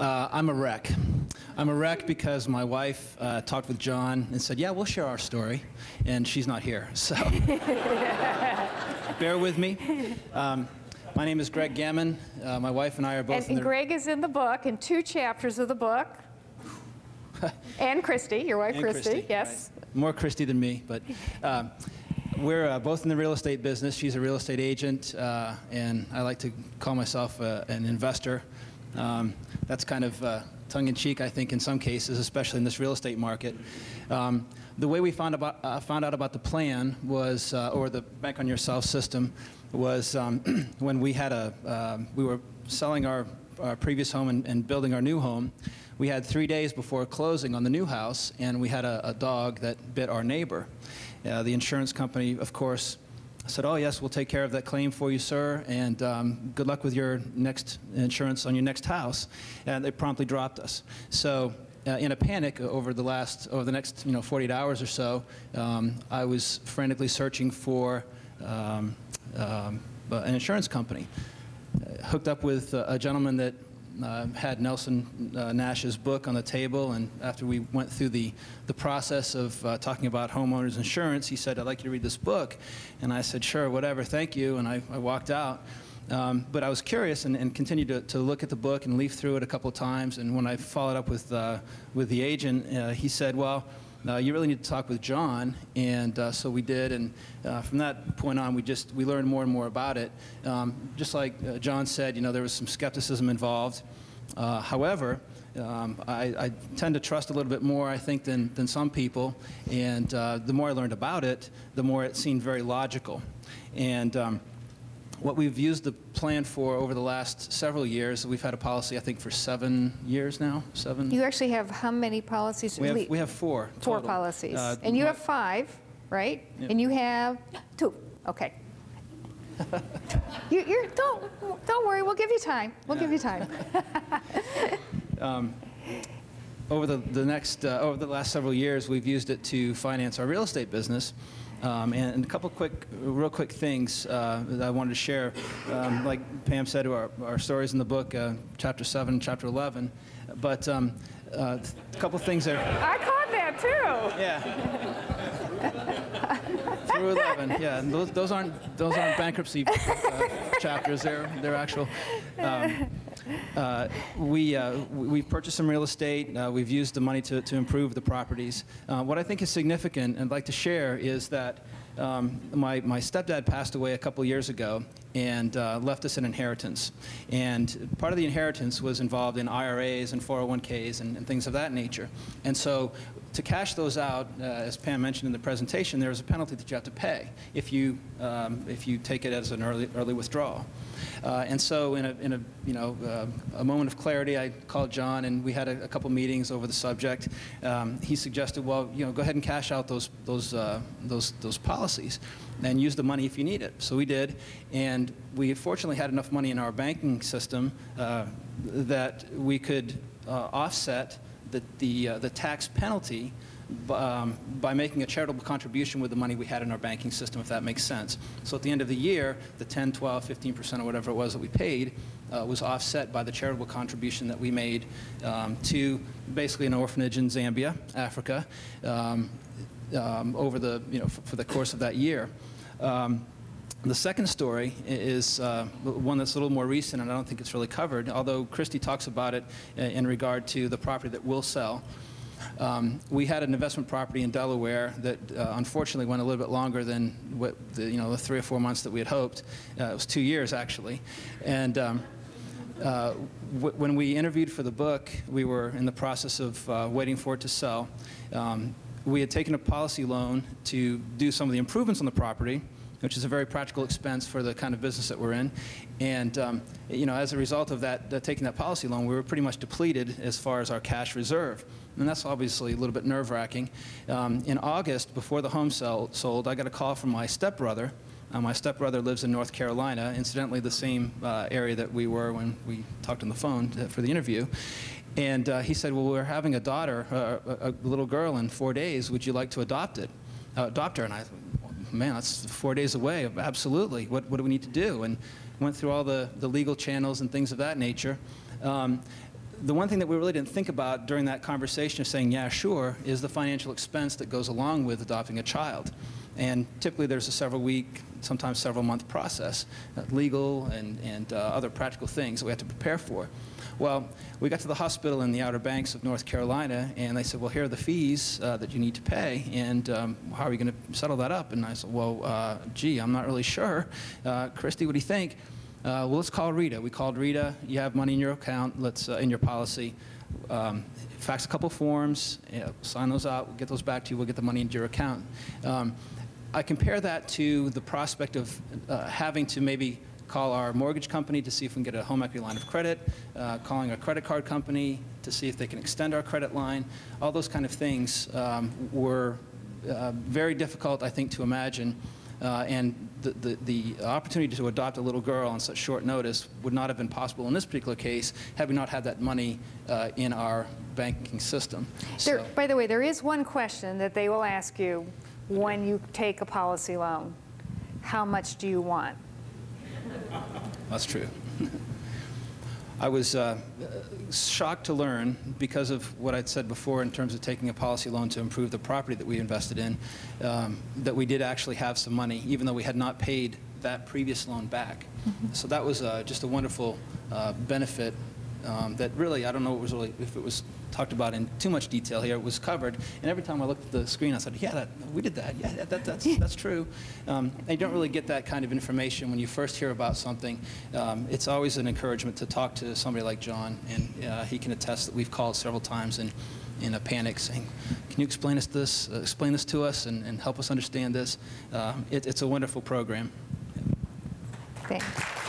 I'm a wreck. I'm a wreck because my wife talked with John and said, yeah, we'll share our story, and she's not here, so bear with me. My name is Greg Gammon. My wife and I are both and Greg is in the book, in 2 chapters of the book. And Christy, your wife Christy, yes. Right. More Christy than me, but we're both in the real estate business. She's a real estate agent, and I like to call myself an investor. That's kind of tongue-in-cheek, I think, in some cases, especially in this real estate market. The way we found out about the plan was, or the Bank on Yourself system, was when we had we were selling our previous home and building our new home. We had 3 days before closing on the new house, and we had a dog that bit our neighbor. The insurance company, of course, said, oh, yes, we'll take care of that claim for you, sir, and good luck with your next insurance on your next house. And they promptly dropped us. So in a panic over the next 48 hours or so, I was frantically searching for an insurance company. Hooked up with a gentleman that had Nelson Nash's book on the table, and after we went through the process of talking about homeowners insurance, he said, I'd like you to read this book. And I said, sure, whatever, thank you, and I walked out. But I was curious and continued to look at the book and leaf through it a couple of times, and when I followed up with the agent, he said, well, you really need to talk with John, and so we did, and from that point on, we learned more and more about it. Just like John said, there was some skepticism involved. However, I tend to trust a little bit more, I think, than some people, and the more I learned about it, the more it seemed very logical. And what we've used the plan for over the last several years, we've had a policy, I think, for 7 years now. 7. You actually have how many policies? We have 4 total. 4 policies. And you have 5, right? Yep. And you have 2. Okay. Don't worry. We'll give you time. We'll give you time. Over the last several years, we've used it to finance our real estate business. And a couple real quick things that I wanted to share. Like Pam said, our stories in the book, Chapter 7, Chapter 11. But a couple things there. I caught that too. Yeah. Through 11, yeah. And those aren't bankruptcy chapters. They're actual. We've purchased some real estate. We've used the money to improve the properties. What I think is significant and I'd like to share is that my stepdad passed away a couple years ago and left us an inheritance. And part of the inheritance was involved in IRAs and 401ks and things of that nature. And so to cash those out, as Pam mentioned in the presentation, there is a penalty that you have to pay if you take it as an early withdrawal. And so in a moment of clarity, I called John, and we had a couple meetings over the subject. He suggested, well, go ahead and cash out those policies and use the money if you need it. So we did, and we fortunately had enough money in our banking system that we could offset the tax penalty by making a charitable contribution with the money we had in our banking system, if that makes sense. So at the end of the year, the 10, 12, 15% or whatever it was that we paid was offset by the charitable contribution that we made to basically an orphanage in Zambia, Africa, over for the course of that year. The second story is one that's a little more recent, and I don't think it's really covered, although Christy talks about it in regard to the property that we'll sell. We had an investment property in Delaware that unfortunately went a little bit longer than what the 3 or 4 months that we had hoped. It was 2 years, actually. And when we interviewed for the book, we were in the process of waiting for it to sell. We had taken a policy loan to do some of the improvements on the property, which is a very practical expense for the kind of business that we're in. And as a result of that, taking that policy loan, we were pretty much depleted as far as our cash reserve. And that's obviously a little bit nerve-wracking. In August, before the home sold, I got a call from my stepbrother. My stepbrother lives in North Carolina, incidentally the same area that we were when we talked on the phone for the interview. And he said, well, we're having a daughter, a little girl in 4 days. Would you like to adopt her? And I man, that's 4 days away. Absolutely. What do we need to do? And went through all the legal channels and things of that nature. the one thing that we really didn't think about during that conversation of saying, yeah, sure, is the financial expense that goes along with adopting a child. And typically there's a several-week, sometimes several-month process, legal and other practical things that we have to prepare for. Well, we got to the hospital in the Outer Banks of North Carolina, and they said, well, here are the fees that you need to pay, and how are you going to settle that up? And I said, well, gee, I'm not really sure. Christy, what do you think? Well, let's call Rita. We called Rita. You have money in your account. Let's in your policy. Fax a couple forms. Sign those out. We'll get those back to you. We'll get the money into your account. I compare that to the prospect of having to maybe call our mortgage company to see if we can get a home equity line of credit, calling our credit card company to see if they can extend our credit line. All those kind of things were very difficult, I think, to imagine. And the opportunity to adopt a little girl on such short notice would not have been possible in this particular case had we not had that money in our banking system. There, by the way, there is one question that they will ask you when you take a policy loan. How much do you want? That's true. I was shocked to learn, because of what I'd said before in terms of taking a policy loan to improve the property that we invested in, that we did actually have some money, even though we had not paid that previous loan back. Mm-hmm. So that was just a wonderful benefit that really, I don't know if it was talked about in too much detail here. It was covered, and every time I looked at the screen, I said, yeah, we did that. Yeah, that's true. And you don't really get that kind of information when you first hear about something. It's always an encouragement to talk to somebody like John, and he can attest that we've called several times in a panic saying, can you explain this to us and help us understand this? It's a wonderful program. Thanks.